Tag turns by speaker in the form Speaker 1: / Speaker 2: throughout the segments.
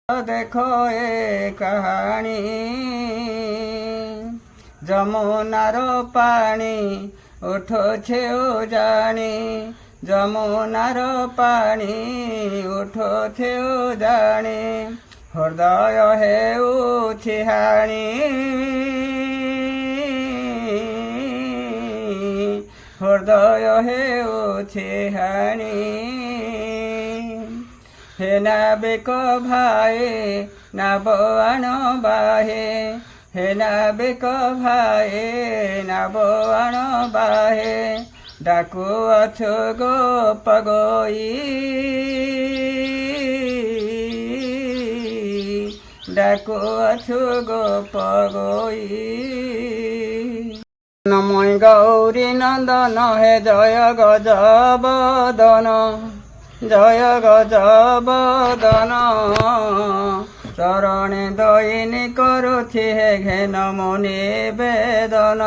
Speaker 1: देखो ए कहानी जमुनार पानी उठो छे जानी जमुनार पानी उठो छे जानी हृदय हेउ छिहाणी हृदय हेउ छिहाणी हे नाबिक भाई नाबआण बाहे हे नाबिक भाई नाबआण बाहे डाकू अछु गो पगोई डाकू अछु गो पगोई नमय गौरी नंदन हे जय गजबदन जय गजबदन चरणे दयिनी करुछि हे घेन मुनि बेदन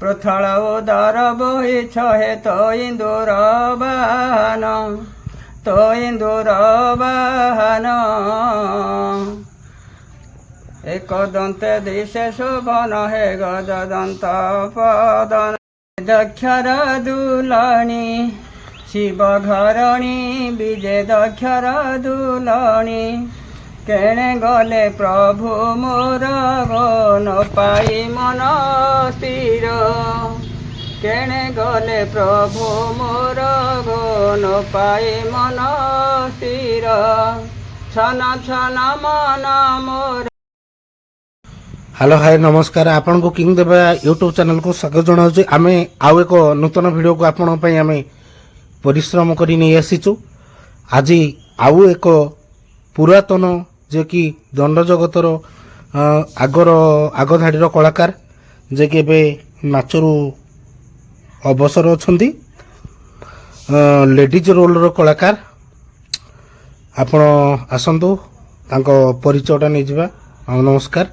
Speaker 1: पृथल उदर बोहिछ हे तो इंदुर बाहन एक दंते दिशे शोभन हे गजदंत पदन दक्षर दुलणी शिव घरणी विजे दक्षर दुलणी केणे गले प्रभु मोर गन पाई मन स्थिर केणे गले प्रभु मोर गन पाई मन स्थिर छन छन मन मोर।
Speaker 2: हेलो हाय नमस्कार आपण को किंग देवा यूट्यूब चैनल को स्वागत जनाऊँ। आम आउ एक नूतन वीडियो को आपण आम परिश्रम करी नहीं आसीचु। आज आउ एक पुरातन जे कि दंड जगतर आग धाड़ी कलाकार जे कि एबे नाचरू अवसर अछंती लेडीज रोल कलाकार आपण आसंतु तांको परिचयटा नहीं जिबा। नमस्कार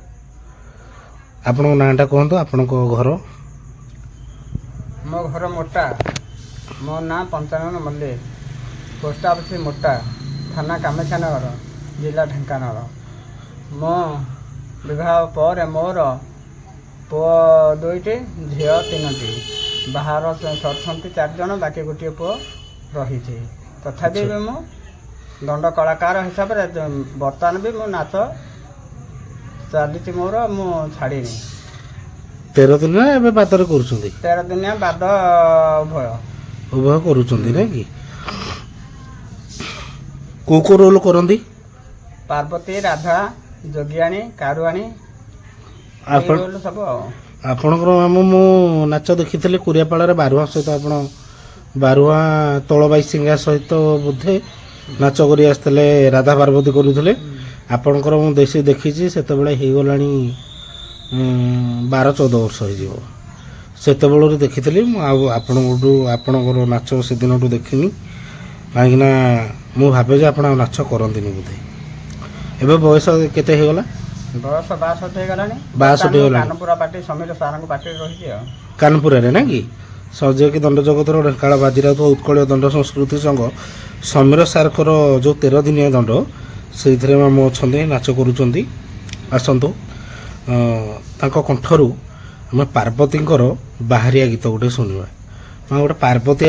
Speaker 2: आपण नाटा कहतु आपण घर
Speaker 1: मो घर मोटा मो ना पंचानन मल्लिक पोस्ट ऑफिस मोटा थाना कामेख्यानगर जिला ढेंकानाल मो विवाह पर मोर पुओ दुईटी झील तीनोटी बाहर सरछंती 4 जन बाकी गोटे पुओ रही तथापि भी मु दंड कलाकार हिसाब से बर्तमान भी मो नाच चली मोर मु छाड़ी
Speaker 2: 13 दिन एबे बादर करूछंती
Speaker 1: 13 दिन बाद उभय
Speaker 2: उभय करूछंती ना कि को रोल करंदी
Speaker 1: पार्वती राधा जोगियाणी कारुआणी रोल सब
Speaker 2: आपणकर मामू मु नाच देखी कुरियापाड़ बारुआ सहित आपण बारुआ तलबाई सिंगा सहित बोधे नाच करी आसते राधा पार्वती करुले आपणकर मु देशी देखी से होगलाणी 12-14 वर्ष हो सेत देखी आपणकर नाच से दिन देखनी कहीं मु भावे जे आप नाच करती बोधे एवं बयस केते होगला
Speaker 1: बयस 62 होगला
Speaker 2: 62 होगला
Speaker 1: कानपुरा पार्टी समीर सारंग पार्टी रही
Speaker 2: कानपुर ना कि सजे कि दंड जगतर ढेंकाल बाजीराउत उत्कल दंड संस्कृति संघ समीर सारकर जो 13 दिनिया दंड से मामू अच्छा नाच करुँच आसतु कंठरू आम पार्वती बाहरिया गीत गोटे शुणा मैं गोटे पार्वती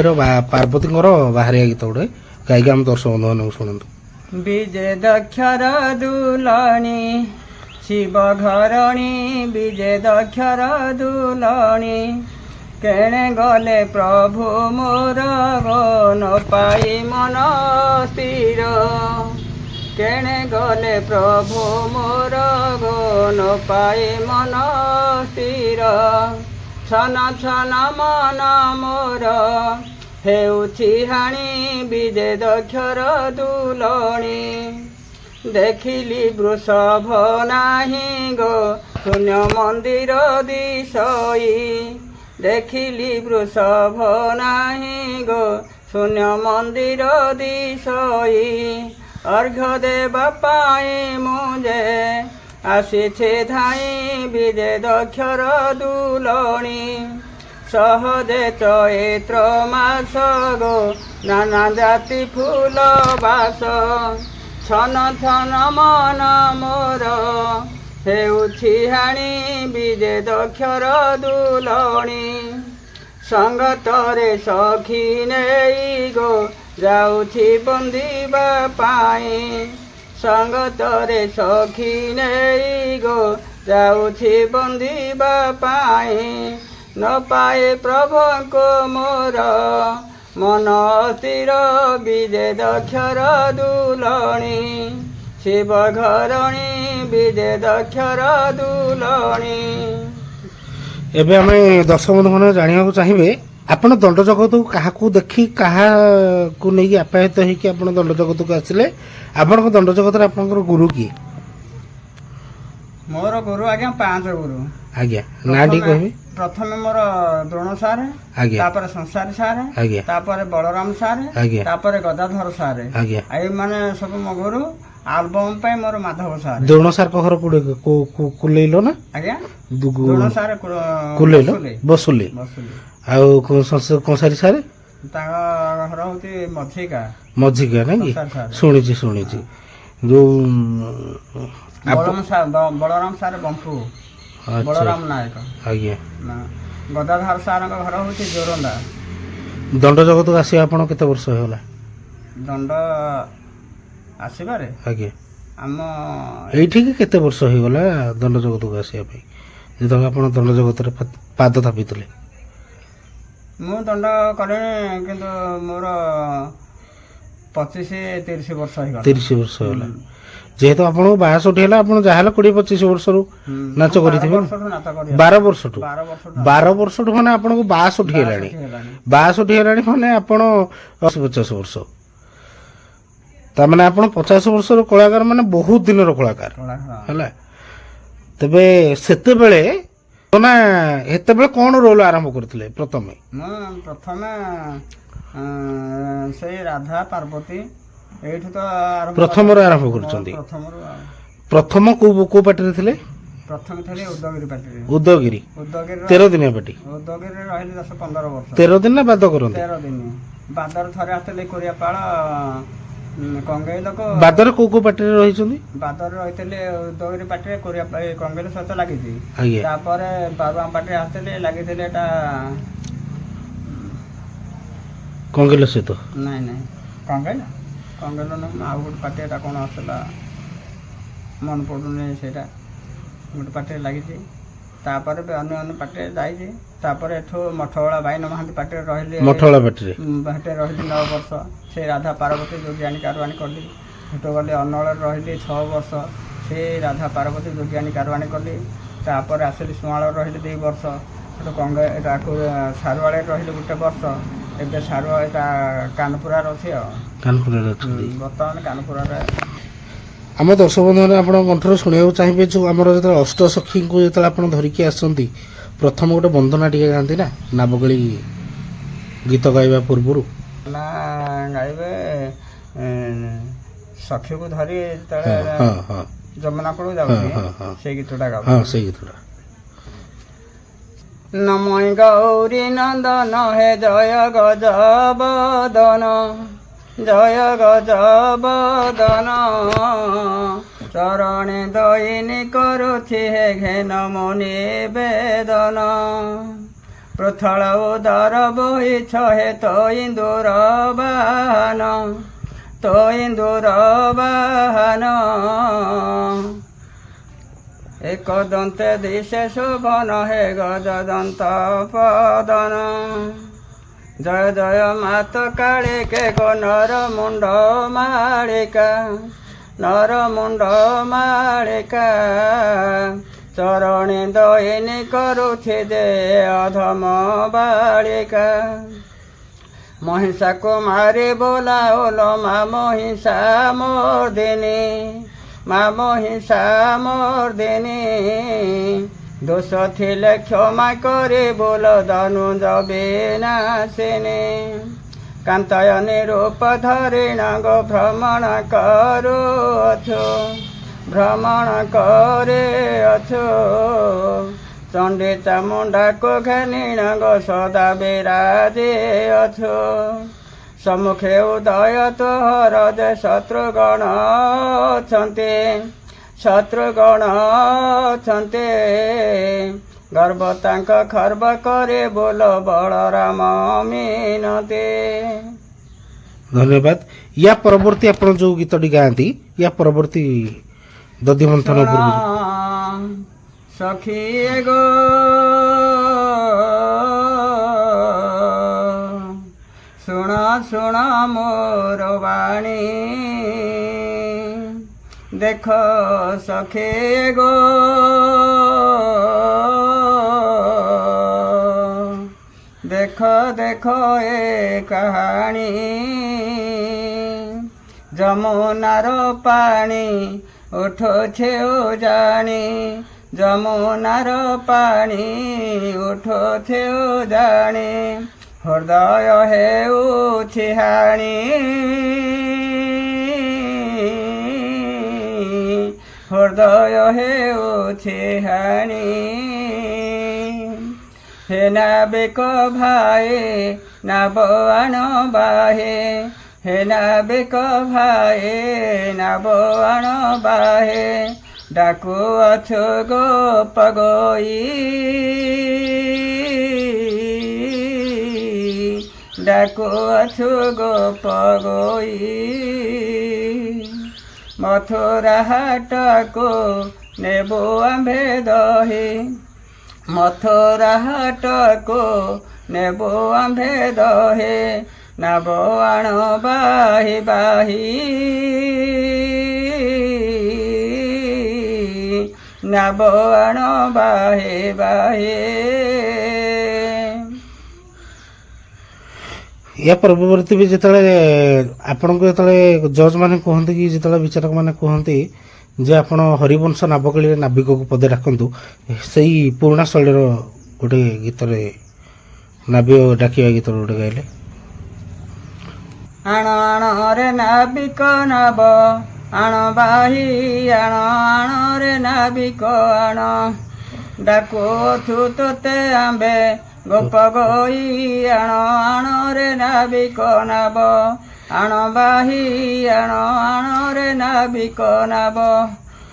Speaker 2: बाहरिया गीत गोटे गायिका आम दर्शक बंधु मान शुणु।
Speaker 1: विजय दक्षर दुलणी शिव घरणी विजय दक्षर दुलणी केणे गले प्रभु मोर गन पाई मन स्थिर केणे गले प्रभु मोर गन पाई मन स्थिर छन छन मन मोर हेउछि हाणी विजय दक्षर दुलणी देखिली वृषभ नाही गो शून्य मंदिर दिशई देखिली वृषभ नाही गो शून्य मंदिर दिशई अर्घ्य देवा पाई मुझे आसीछे धाई विजय दक्षर दुलणी सहजे चैत्र मास गो नाना जाति फूल बास ଛନ ଛନ ମନ ମୋର ହେଉଛି ହାଣି ବିଜେ ଦକ୍ଷର ଦୁଲଣି ସଙ୍ଗତରେ ସଖୀ ନେଇ ଗୋ ଯାଉଛି ବନ୍ଦିବା ପାଇଁ ସଙ୍ଗତରେ ସଖୀ ନେଇ ଗୋ ଯାଉଛି ବନ୍ଦିବା ପାଇଁ ନ ପାଏ ପ୍ରଭୁଙ୍କୁ ମୋର ମନ ସ୍ଥିର ବିଜେ ଦକ୍ଷର ଦୁଲଣି ଶିବ ଘରଣୀ ବିଜେ ଦକ୍ଷର ଦୁଲଣି।
Speaker 2: ଏବେ ଆମେ ଦର୍ଶକ ବନ୍ଧୁମାନେ ଜାଣିବାକୁ ଚାହିଁବେ ଆପଣ ଦଣ୍ଡ ଜଗତକୁ କାହାକୁ ଦେଖି କାହାକୁ ନେଇକି ଆପ୍ୟାୟିତ ହେଇକି ଆପଣ ଦଣ୍ଡ ଜଗତକୁ ଆସିଲେ ଆପଣଙ୍କ ଦଣ୍ଡ ଜଗତରେ ଆପଣଙ୍କର ଗୁରୁ କିଏ?
Speaker 1: ମୋର ଗୁରୁ ଆଜ୍ଞା 5 ଗୁରୁ।
Speaker 2: ଆଜ୍ଞା ନାଁ ଟିକେ କହିବେ?
Speaker 1: ପ୍ରଥମେ ମୋର ଦ୍ରୋଣ ସାର୍,
Speaker 2: ଆଜ୍ଞା
Speaker 1: ତାପରେ ସଂସାରୀ ସାର୍,
Speaker 2: ଆଜ୍ଞା
Speaker 1: ତାପରେ ବଳରାମ ସାର୍,
Speaker 2: ଆଜ୍ଞା
Speaker 1: ତାପରେ ଗଦାଧର ସାର୍।
Speaker 2: ଆଜ୍ଞା
Speaker 1: ଏଇମାନେ ସବୁ ମୋ ଗୁରୁ। ଆଲବମ୍ ପାଇଁ ମୋର ମାଧବ ସାର୍।
Speaker 2: ଦ୍ରୋଣ ସାର୍ଙ୍କ ଘର କୋଉଠି କୁଲେଇଲ ନା?
Speaker 1: ଆଜ୍ଞା ଦ୍ରୋଣ ସାର୍
Speaker 2: କୁଲେଇଲ ବସୁଲି। ଆଉ କଂସାରୀ ସାର୍
Speaker 1: ତାଙ୍କ ଘର ହଉଛି
Speaker 2: ମଝିକା ନାଇଁ କି? ଶୁଣିଛି ଯୋଉ
Speaker 1: ବଳରାମ ସାର୍ ବମ୍ପୁ ବଳରାମ ନାୟକ।
Speaker 2: ଆଜ୍ଞା
Speaker 1: ଗଦାଧର ସାର୍ଙ୍କ ଘର ହଉଛି ଜୋରନ୍ଦା।
Speaker 2: ଦଣ୍ଡ ଜଗତକୁ ଆସିବା ଆପଣ କେତେ ବର୍ଷ ହେଇଗଲା?
Speaker 1: ଦଣ୍ଡ ଆସିବାରେ
Speaker 2: ଆଜ୍ଞା
Speaker 1: ଆମ
Speaker 2: ଏଇଠିକି କେତେ ବର୍ଷ ହେଇଗଲା ଦଣ୍ଡ ଜଗତକୁ ଆସିବା ପାଇଁ ଯେତେବେଳେ ଆପଣ ଦଣ୍ଡ ଜଗତରେ ପାଦ ଥାପିଥିଲେ?
Speaker 1: ମୁଁ ଦଣ୍ଡ କଲିଣି କିନ୍ତୁ ମୋର 25-30 ବର୍ଷ ହେଇଗଲା।
Speaker 2: 30 ବର୍ଷ ହେଲା। ଯେହେତୁ ଆପଣଙ୍କୁ 62 ହେଲା ଆପଣ ଯାହାହେଲେ 20-25 ବର୍ଷରୁ ନାଚ କରିଥିବେ। 12 ବର୍ଷଠୁ ମାନେ ଆପଣଙ୍କୁ 62 ହେଲାଣି। 62 ହେଲାଣି ମାନେ ଆପଣ 50 ବର୍ଷ। ତାମାନେ ଆପଣ 50 ବର୍ଷର କଳାକାର ମାନେ ବହୁତ ଦିନର କଳାକାର ହେଲା। ତେବେ ସେତେବେଳେ ନା ସେତେବେଳେ କଣ ରୋଲ ଆରମ୍ଭ କରିଥିଲେ? ପ୍ରଥମେ
Speaker 1: ସେଇ ରାଧା ପାର୍ବତୀ ଏଇଠୁ ତ
Speaker 2: ପ୍ରଥମରୁ ଆରମ୍ଭ କରୁଛନ୍ତି। ପ୍ରଥମ କୋଉ ପାର୍ଟିରେ ଥିଲେ?
Speaker 1: ପ୍ରଥମେ ଥିଲେ ଉଦୟଗିରି ପାର୍ଟିରେ।
Speaker 2: ଉଦୟଗିରି 13 ଦିନିଆ ପାର୍ଟି।
Speaker 1: ଉଦୟଗିରିରେ ରହିଲି 10-15 ବର୍ଷ।
Speaker 2: 13 ଦିନ ନା ବାଦ କରନ୍ତି?
Speaker 1: 13 ଦିନ। ବାଦରେ ଥରେ ଆସିଥିଲେ କୋରିଆପାଳ କଙ୍ଗେଇ ଲୋକ।
Speaker 2: ବାଦରେ କୋଉ ପାର୍ଟିରେ ରହିଛନ୍ତି?
Speaker 1: ବାଦରେ ରହିଥିଲେ ଉଦୟଗିରି ପାର୍ଟିରେ କଙ୍ଗେଇ ସହିତ ଲାଗିଛି। ତାପରେ ବାରୁଆମ ପାର୍ଟିରେ ଆସିଥିଲେ ଲାଗିଥିଲେ ଏଟା
Speaker 2: କଙ୍ଗେଇଲ ସହିତ।
Speaker 1: ନାଇଁ କଙ୍ଗେଇଲ ନୁହଁ ଆଉ ଗୋଟେ ପାର୍ଟି ଏଟା କଣ ଆସିଥିଲା ମନେ ପଡୁନି ସେଇଟା ଗୋଟେ ପାର୍ଟିରେ ଲାଗିଛି। ତାପରେ ଅନ୍ୟ ପାର୍ଟିରେ ଯାଇଛି। ତାପରେ ଏଠୁ ମଠଗୋଳା ବାଇନ ମହାନ୍ତି ପାର୍ଟିରେ ରହିଲି।
Speaker 2: ମଠଗୋଳା ପାର୍ଟିରେ
Speaker 1: ରହିଲି 9 ବର୍ଷ। ସେ ରାଧା ପାର୍ବତୀ ଯୋଗିଆଣୀ କାରୁଆଣୀ କଲି। ସେଠୁ ଗଲି ଅନଳରେ ରହିଲି 6 ବର୍ଷ। ସେ ରାଧା ପାର୍ବତୀ ଯୋଗିଆଣୀ କାରୁଆଣୀ କଲି। ତାପରେ ଆସିଲି ସୁଆଳରେ ରହିଲି 2 ବର୍ଷ। ସେଠୁ ସାରୁଆଳରେ ରହିଲି 1 ବର୍ଷ। ଏବେ ଏଟା କାନପୁରାରେ ଅଛି ଆଉ।
Speaker 2: କାନପୁରାରେ ଅଛନ୍ତି
Speaker 1: ବର୍ତ୍ତମାନ କାନପୁରାରେ।
Speaker 2: ଆମ ଦର୍ଶକ ବନ୍ଧୁମାନେ ଆପଣଙ୍କ କଣ୍ଠରୁ ଶୁଣିବାକୁ ଚାହିଁବେ ଯେଉଁ ଆମର ଯେତେବେଳେ ଅଷ୍ଟସଖୀଙ୍କୁ ଯେତେବେଳେ ଆପଣ ଧରିକି ଆସନ୍ତି ପ୍ରଥମ ଗୋଟେ ବନ୍ଦନା ଟିକେ ଗାଆନ୍ତି ନା ନାବଗଳି ଗୀତ ଗାଇବା ପୂର୍ବରୁ? ନା
Speaker 1: ଗାଇବେ ସଖୀକୁ ଧରି ଯେତେବେଳେ ଯମୁନାକୁ ଯାଉଛି ସେଇ ଗୀତଟା ଗାଉ।
Speaker 2: ସେଇ ଗୀତଟା।
Speaker 1: ନମଃ ଗୌରୀ ନନ୍ଦନ ହେ ଜୟ ଗଜବଦନ ଜୟ ଗଜବଦନ ଚରଣେ ଦଇନି କରୁଛି ହେ ଘେନ ମୁନି ବେଦନ ପୃଥଳ ଉଦର ବହିଛ ହେ ତ ଇନ୍ଦୁର ବାହନ ଏକ ଦନ୍ତେ ଦିଶେ ଶୋଭନ ହେ ଗଜଦନ୍ତ ପଦନ ଜୟ ଜୟ ମାତ କାଳିକେ ଗୋ ନର ମୁଣ୍ଡ ମାଳିକା ଚରଣୀ ଦଇନି କରୁଛି ଦେ ଅଧମ ବାଳିକା ମହିଷାକୁ ମାରି ବୋଲାଓଲ ମା ମହିଷା ମର୍ଦିନୀ ଦୋଷ ଥିଲେ କ୍ଷମା କରି ବୋଲ ଧନୁଜ ବିନାଶିନୀ କାନ୍ତୟନୀ ରୂପ ଧରିଣ ଗୋ ଭ୍ରମଣ କରୁଅଛୁ ଚଣ୍ଡୀ ଚାମୁଣ୍ଡାକୁ ଘେନିଣ ଗୋ ସଦା ବିରାଜି ଅଛୁ ସମ୍ମୁଖେ ଉଦୟ ତୋହର ଯେ ଶତ୍ରୁଗଣ ଅଛନ୍ତି, ଶତ୍ରୁଗଣ ଅଛନ୍ତି। ଗର୍ବ ତାଙ୍କ ଖର୍ବ କରି ବୋଲ ବଳରାମ ମିନତି।
Speaker 2: ଧନ୍ୟବାଦ। ୟା ପରବର୍ତ୍ତୀ ଆପଣ ଯୋଉ ଗୀତଟି ଗାଆନ୍ତି, ୟା ପରବର୍ତ୍ତୀ ଦଧି ମନ୍ଥନ ପୂର୍ବରୁ
Speaker 1: ସଖୀ ଗೋ ଶୁଣ ଶୁଣ ମୋର ବାଣୀ, ଦେଖ ସଖୀ ଗೋ ଦେଖ ଦେଖ ଏ କାହାଣୀ। ଯମୁନାର ପାଣି ଉଠୁছে ଜାଣି, ଯମୁନାର ପାଣି ଉଠୁছে ଜାଣି। ହୃଦୟ ହେଉଛି ହାଣି, ହୃଦୟ ହେଉଛି ହାଣି। ହେ ନାବିକ ଭାଇ ନାବ ଆଣ ବାହେ, ହେ ନାବିକ ଭାଇ ନାବ ଆଣ ବାହେ। ଡାକୁଅଛୁ ଗୋପ ଗୋଇ, ଡାକୁଅଛୁ ଗୋପ ଗୋଇ। ମଥୁରା ହାଟକୁ ନେବୁ ଆମ୍ଭେ ଦହି, ମଥୁରା ହାଟକୁ ନେବୁ ଆମ୍ଭେ ଦହି। ନାବ ଆଣ ବାହି ବାହି, ନାବ ଆଣ ବାହି ବାହି।
Speaker 2: ୟା ପରବର୍ତ୍ତୀ ବି ଯେତେବେଳେ ଆପଣଙ୍କୁ ଯେତେବେଳେ ଜଜ୍ ମାନେ କୁହନ୍ତି କି ଯେତେବେଳେ ବିଚାରକ ମାନେ କୁହନ୍ତି ଯେ ଆପଣ ହରିବଂଶ ନାବକଳୀରେ ନାବିକକୁ ପଦେ ଡାକନ୍ତୁ, ସେଇ ପୁରୁଣା ଶୈଳୀର ଗୋଟେ ଗୀତରେ ନାବିକ ଡାକିବା ଗୀତରେ ଗୋଟେ ଗାଇଲେ।
Speaker 1: ଆଣ ଆଣରେ ନାବିକ ନାବ ଆଣ ବାହି, ଆଣ ଆଣରେ ନାବିକ ଆଣ। ଡାକୁଅଛୁ ତୋତେ ଆମ୍ଭେ ଗୋପ ଗୋଇ, ଆଣ ଆଣରେ ନାବିକ ନାବ ଆଣ ବାହି, ଆଣ ଆଣରେ ନାବିକ ନାବ।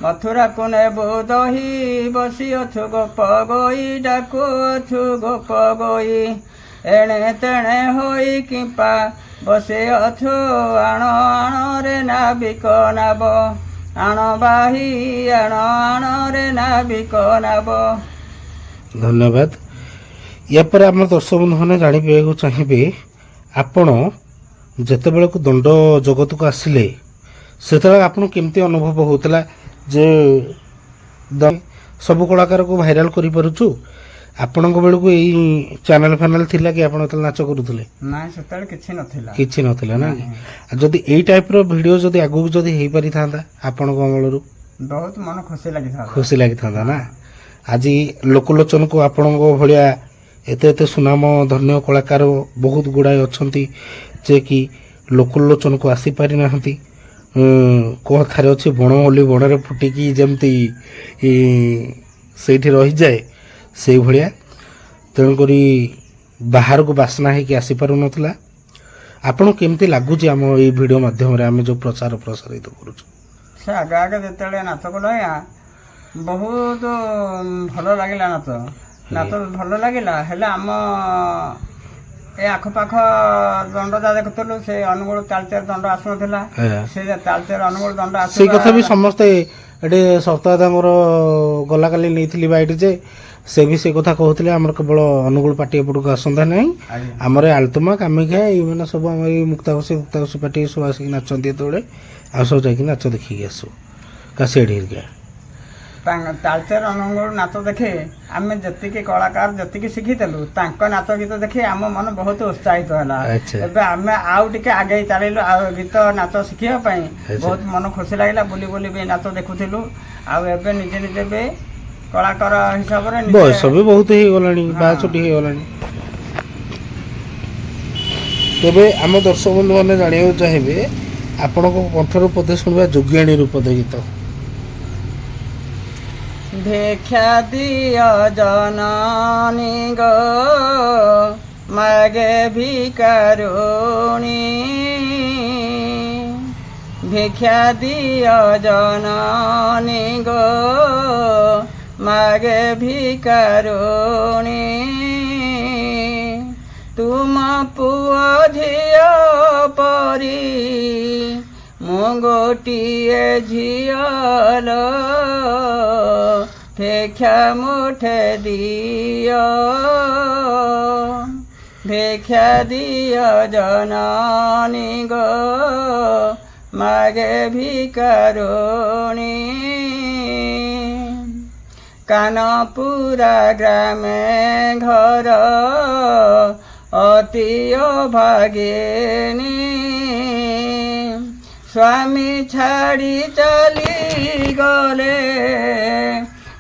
Speaker 1: ମଥୁରାକୁ ନେବୁ ଦହି ବସିଅଛୁ ଗୋପ ଗୋଇ, ଡାକୁଅଛୁ ଗୋପ ଗୋଇ। ଏଣେ ତେଣେ ହୋଇ କିମ୍ପା ବସିଅଛୁ, ଆଣ ଆଣରେ ନାବିକ ନାବ ଆଣ ବାହି, ଆଣ ଆଣରେ ନାବିକ ନାବ।
Speaker 2: ଧନ୍ୟବାଦ। ୟାପରେ ଆମ ଦର୍ଶକ ବନ୍ଧୁମାନେ ଜାଣିବାକୁ ଚାହିଁବେ, ଆପଣ ଯେତେବେଳକୁ ଦଣ୍ଡ ଜଗତକୁ ଆସିଲେ ସେତେବେଳେ ଆପଣଙ୍କୁ କେମିତି ଅନୁଭବ ହେଉଥିଲା ଯେ ସବୁ କଳାକାରକୁ ଭାଇରାଲ କରିପାରୁଛୁ? ଆପଣଙ୍କ ବେଳକୁ ଏଇ ଚ୍ୟାନେଲ ଫ୍ୟାନେଲ ଥିଲା କି ଆପଣ ଯେତେବେଳେ ନାଚ କରୁଥିଲେ?
Speaker 1: ନାଇଁ, ସେତେବେଳେ କିଛି ନଥିଲା,
Speaker 2: କିଛି ନଥିଲା ନା? ଯଦି ଏଇ ଟାଇପର ଭିଡିଓ ଯଦି ଆଗକୁ ଯଦି ହେଇପାରିଥାନ୍ତା ଆପଣଙ୍କ ଅମଳରୁ
Speaker 1: ବହୁତ ମନ
Speaker 2: ଖୁସି ଲାଗିଥାନ୍ତା ନା? ଆଜି ଲୋକଲୋଚନକୁ ଆପଣଙ୍କ ଭଳିଆ ଏତେ ଏତେ ସୁନାମ ଧନ୍ୟ କଳାକାର ବହୁତ ଗୁଡ଼ାଏ ଅଛନ୍ତି ଯେ କି ଲୋକଲୋଚନକୁ ଆସିପାରିନାହାନ୍ତି। କଥାରେ ଅଛି ବଣ ବୋଲି ବଣରେ ଫୁଟିକି ଯେମିତି ସେଇଠି ରହିଯାଏ, ସେଇଭଳିଆ। ତେଣୁକରି ବାହାରକୁ ବାସ୍ନା ହେଇକି ଆସିପାରୁନଥିଲା। ଆପଣଙ୍କୁ କେମିତି ଲାଗୁଛି ଆମ ଏଇ ଭିଡ଼ିଓ ମାଧ୍ୟମରେ ଆମେ ଯେଉଁ ପ୍ରଚାର ପ୍ରସାରିତ କରୁଛୁ?
Speaker 1: ସେ ଆଗ ଆଗ ଯେତେବେଳେ ନାଚ କଲ ବହୁତ ଭଲ ଲାଗିଲା। ନାଚ ଭଲ ଲାଗିଲା। ହେଲେ ଆମ ଏ ଆଖପାଖ ଦଣ୍ଡ ଯାହା ଦେଖୁଥିଲୁ, ସେ ଅନୁଗୁଳ ତାଳଚେର ଦଣ୍ଡ ଆସୁନଥିଲା। ସେ ତାଳଚେର ଅନୁଗୁଳ ଦଣ୍ଡ ଆସୁ,
Speaker 2: ସେଇ କଥା ବି ସମସ୍ତେ ଏଠି ସପ୍ତାହ ତାଙ୍କର ଗଲାକାଲି ନେଇଥିଲି ବା ଏଠି ଯେ ସେ ବି ସେ କଥା କହୁଥିଲେ, ଆମର କେବଳ ଅନୁଗୁଳ ପାର୍ଟି ଏପଟକୁ ଆସନ୍ତା ନାହିଁ, ଆମର ଆଲତମା କାମିକ୍ଷା ଏଇମାନେ ସବୁ ଆମର ଏଇ ମୁକ୍ତାଘୋଷୀ ପାର୍ଟି ସବୁ ଆସିକି ନାଚନ୍ତି। ଯେତେବେଳେ ଆଉ ସବୁ ଯାଇକି ନାଚ ଦେଖିକି ଆସୁ କାଶିଆଡ଼ି ହେରିକା।
Speaker 1: ତାଳଚେର ଅନୁଗୁଳ ନାଚ ଦେଖି ଆମେ ଯେତିକି କଳାକାର ଯେତିକି ଶିଖିଥିଲୁ, ତାଙ୍କ ନାଚ ଗୀତ ଦେଖି ଆମ ମନ ବହୁତ ଉତ୍ସାହିତ ହେଲା। ଏବେ ଆମେ ଆଉ ଟିକେ ଆଗେଇ ଚାଲିଲୁ, ଆଉ ଗୀତ ନାଚ ଶିଖିବା ପାଇଁ ବହୁତ ମନ ଖୁସି ଲାଗିଲା। ବୁଲି ବୁଲି ବି ନାଚ ଦେଖୁଥିଲୁ। ଆଉ ଏବେ ନିଜେ ନିଜେ ବି କଳାକାର ହିସାବରେ
Speaker 2: ବୟସ ବି ବହୁତ ହେଇଗଲାଣି, 62 ହେଇଗଲାଣି। ତେବେ ଆମ ଦର୍ଶକ ବନ୍ଧୁମାନେ ଜାଣିବାକୁ ଚାହିଁବେ, ଆପଣଙ୍କ କଣ୍ଠରୁ ପଦେ ଶୁଣିବା ଯୋଗିଆଣୀରୁ ପଦେ ଗୀତ।
Speaker 1: ଭିକ୍ଷା ଦିଅ ଜନନୀ ଗୋ मागे भिकारुणी भिक्षा दियो जननी गो मागे भिकारुणी तुम पुओ झियो परी मु गोटिए झियलो भिक्षा मुठे दियो भिक्षा दियो जननी गो मागे भिकारुणी कानपुरा ग्रामे घर अति अभागिनी स्वामी छाड़ी चली गले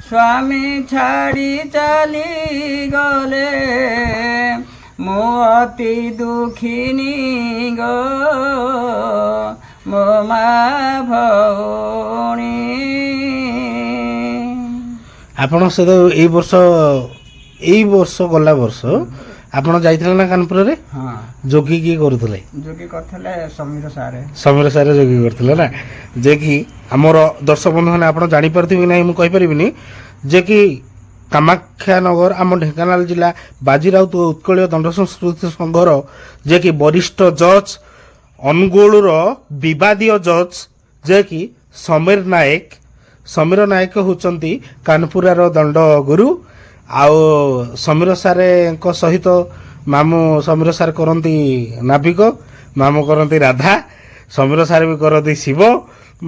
Speaker 1: स्वामी छाड़ी चली गले मो अति दुखिनी गो मो मा भौणी
Speaker 2: ଆପଣ ସେ ଏଇ ବର୍ଷ ଗଲା ବର୍ଷ ଆପଣ ଯାଇଥିଲେ ନା କାନପୁରରେ
Speaker 1: हाँ
Speaker 2: ଯୋଗୀ କିଏ କରୁଥିଲେ
Speaker 1: ଯୋଗୀ କରିଥିଲେ ସମୀର ସାରେ
Speaker 2: ସମୀର ସାରେ ଯୋଗୀ କରୁଥିଲେ ନା ଯେ କି ଆମର ଦର୍ଶକ ବନ୍ଧୁମାନେ ଆପଣ ଜାଣିପାରୁଥିବେ କି ନାହିଁ ମୁଁ କହିପାରିବିନି ଯେ କି କାମାକ୍ଷାନଗର ଆମ ଢେଙ୍କାନାଳ ଜିଲ୍ଲା ବାଜିରାଉତ ଉତ୍କଳୀୟ ଦଣ୍ଡ ସଂସ୍କୃତି ସଂଘର ଯେ କି ବରିଷ୍ଠ ଜଜ୍ ଅନୁଗୁଳର ବିବାଦୀୟ ଜଜ୍ ଯେ କି ସମୀର ନାୟକ ହେଉଛନ୍ତି କାନପୁରାର ଦଣ୍ଡ ଗୁରୁ ଆଉ ସମୀର ସାରେଙ୍କ ସହିତ ମାମୁଁ ସମୀର ସାର୍ କରନ୍ତି ନାବିକ ମାମୁଁ କରନ୍ତି ରାଧା ସମୀର ସାର୍ ବି କରନ୍ତି ଶିବ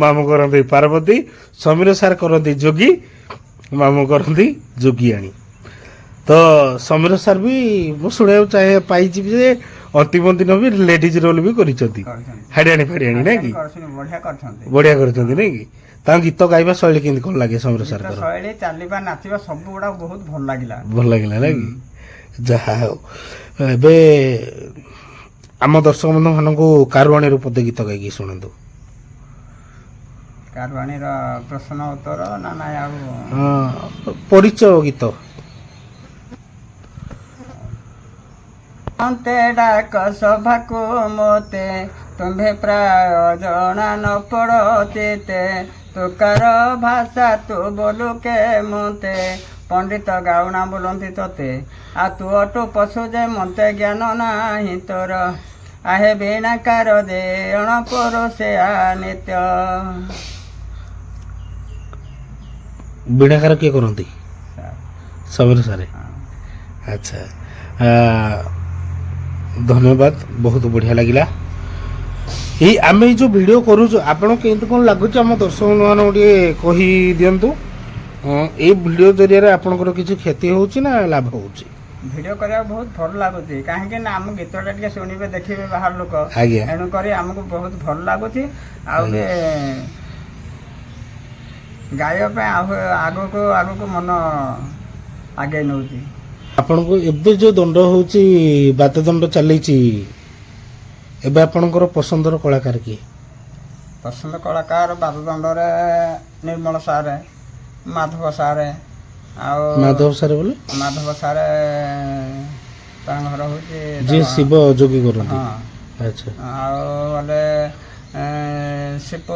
Speaker 2: ମାମୁଁ କରନ୍ତି ପାର୍ବତୀ ସମୀର ସାର୍ କରନ୍ତି ଯୋଗୀ ମାମୁଁ କରନ୍ତି ଯୋଗିଆଣୀ ତ ସମୀର ସାର୍ ବି ମୁଁ ଶୁଣିବାକୁ ପାଇଛି ଯେ ଅନ୍ତିମ ଦିନ ବି ଲେଡିଜ୍ ରୋଲ୍ ବି କରିଛନ୍ତି ହାଡ଼ିଆଣୀ ଫାଡ଼ିଆଣୀ ନାଇଁ କି
Speaker 1: ବଢିଆ କରିଛନ୍ତି
Speaker 2: ବଢିଆ କରିଛନ୍ତି ନାଇଁ କି ତାଙ୍କ ଗୀତ ଗାଇବା ଶୈଳୀ କେମିତି କ'ଣ ଲାଗେ ସମୀର ସାର୍ଙ୍କର
Speaker 1: ଶୈଳୀ ଚାଲିବା ନାଚିବା ସବୁ ଗୁଡା ବହୁତ ଭଲ ଲାଗିଲା
Speaker 2: ନାଇଁ କି ଯାହା ହଉ ଏବେ ଆମ ଦର୍ଶକ ବନ୍ଧୁମାନଙ୍କୁ କାରୁଆଣୀରୁ ପଦେ ଗୀତ ଗାଇକି ଶୁଣନ୍ତୁ
Speaker 1: କାରୁଆଣୀର ପ୍ରଶ୍ନ ଉତ୍ତର ନା ନାଇଁ ଆଉ
Speaker 2: ପରିଚୟ ଗୀତ
Speaker 1: ମତେ ଡାକ ସଭାକୁ ମତେ ତୁମ୍ଭେ ପ୍ରାୟ ଜଣା ନ ପଡ଼ ଚିତେ ତୁକାର ଭାଷା ତୁ ବୋଲୁ କେ ମତେ ପଣ୍ଡିତ ଗାଉଣା ବୋଲନ୍ତି ତତେ ଆଉ ତୁ ଅଟୁ ପଶୁ ଯେ ମତେ ଜ୍ଞାନ ନାହିଁ ତୋର ଆହେ ବିଣାକାର ଦେ ଅଣପରୁ ସେ ନିତ୍ୟ
Speaker 2: ବିଣାକାର କିଏ କରନ୍ତି ସମୀର ସାରେ ଆଚ୍ଛା ଧନ୍ୟବାଦ ବହୁତ ବଢ଼ିଆ ଲାଗିଲା ଏଇ ଆମେ ଏଇ ଯେଉଁ ଭିଡ଼ିଓ କରୁଛୁ ଆପଣ କେମିତି କ'ଣ ଲାଗୁଛି ଆମ ଦର୍ଶକମାନଙ୍କୁ ଟିକେ କହିଦିଅନ୍ତୁ ଏଇ ଭିଡ଼ିଓ ଜରିଆରେ ଆପଣଙ୍କର କିଛି କ୍ଷତି ହେଉଛି ନା ଲାଭ ହେଉଛି
Speaker 1: ଭିଡ଼ିଓ କରିବାକୁ ବହୁତ ଭଲ ଲାଗୁଛି କାହିଁକି ନା ଆମ ଗୀତଟା ଟିକେ ଶୁଣିବେ ଦେଖିବେ ବାହାର ଲୋକ
Speaker 2: ଆଜ୍ଞା
Speaker 1: ତେଣୁକରି ଆମକୁ ବହୁତ ଭଲ ଲାଗୁଛି ଆଉ ଗାଇବା ପାଇଁ ଆଗକୁ ମନ ଆଗେଇ ନେଉଛି
Speaker 2: ଆପଣଙ୍କୁ ଏବେ ଯେଉଁ ଦଣ୍ଡ ହେଉଛି ବାଦ୍ୟଦଣ୍ଡ ଚାଲିଛି ଏବେ ଆପଣଙ୍କର ପସନ୍ଦର କଳାକାର କିଏ
Speaker 1: ପସନ୍ଦ କଳାକାର ବାଦ୍ୟଦଣ୍ଡରେ ନିର୍ମଳ ସାରେ ମାଧବ ସାରେ ଆଉ
Speaker 2: ମାଧବ ସାରେ ବୋଲେ
Speaker 1: ମାଧବ ସାରେ ତାଙ୍କ ଘର ହେଉଛି
Speaker 2: ଯିଏ ଶିବ ଯୋଗୀ କରନ୍ତି
Speaker 1: ହଁ
Speaker 2: ଆଚ୍ଛା
Speaker 1: ଆଉ ଗଲେ ଶିବ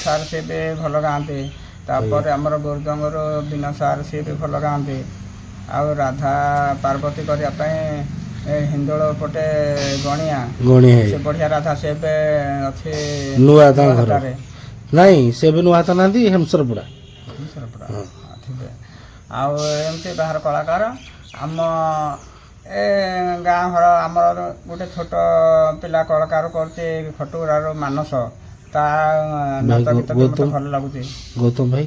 Speaker 1: ସାର୍ ସିଏ ବି ଭଲ ଗାଆନ୍ତି ତାପରେ ଆମର ଗୁରୁଜଙ୍ଗରୁ ବିନ ସାର୍ ସିଏ ବି ଭଲ ଗାଆନ୍ତି ଆଉ ରାଧା ପାର୍ବତୀ କରିବା ପାଇଁ ହିନ୍ଦୋଳ ପଟେ ଗଣିଆ ସେ ବଢିଆ ରାଧା ସେ ଏବେ ଅଛି
Speaker 2: ନୂଆ ତାଙ୍କ ଘର ନାଇଁ ସେ ଏବେ ନୂଆ ହାତ ନାହାନ୍ତି ହେମସରପୁରା
Speaker 1: ଥିବେ ଆଉ ଏମିତି ବାହାର କଳାକାର ଆମ ଏ ଗାଁ ଘର ଆମର ଗୋଟେ ଛୋଟ ପିଲା କଳାକାର କରୁଛି ଖଟୁରାର ମାନସ ତା ନାଚ ଗୀତ ମତେ ଭଲ ଲାଗୁଛି
Speaker 2: ଗୌତମ ଭାଇ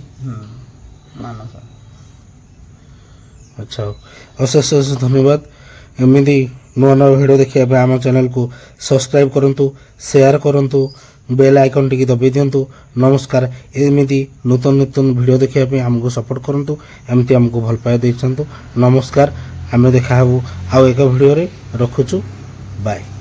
Speaker 1: ମାନସ
Speaker 2: ଆଚ୍ଛା ଅଶେଷ ଧନ୍ୟବାଦ ଏମିତି ନୂଆ ନୂଆ ଭିଡ଼ିଓ ଦେଖିବା ପାଇଁ ଆମ ଚ୍ୟାନେଲକୁ ସବସ୍କ୍ରାଇବ୍ କରନ୍ତୁ ସେୟାର କରନ୍ତୁ ବେଲ୍ ଆଇକନ୍ ଟିକେ ଦବାଇ ଦିଅନ୍ତୁ ନମସ୍କାର ଏମିତି ନୂତନ ଭିଡ଼ିଓ ଦେଖିବା ପାଇଁ ଆମକୁ ସପୋର୍ଟ କରନ୍ତୁ ଏମିତି ଆମକୁ ଭଲ ପାଇବା ଦେଇଥାନ୍ତୁ ନମସ୍କାର ଆମେ ଦେଖାହେବୁ ଆଉ ଏକ ଭିଡ଼ିଓରେ ରଖୁଛୁ ବାଏ।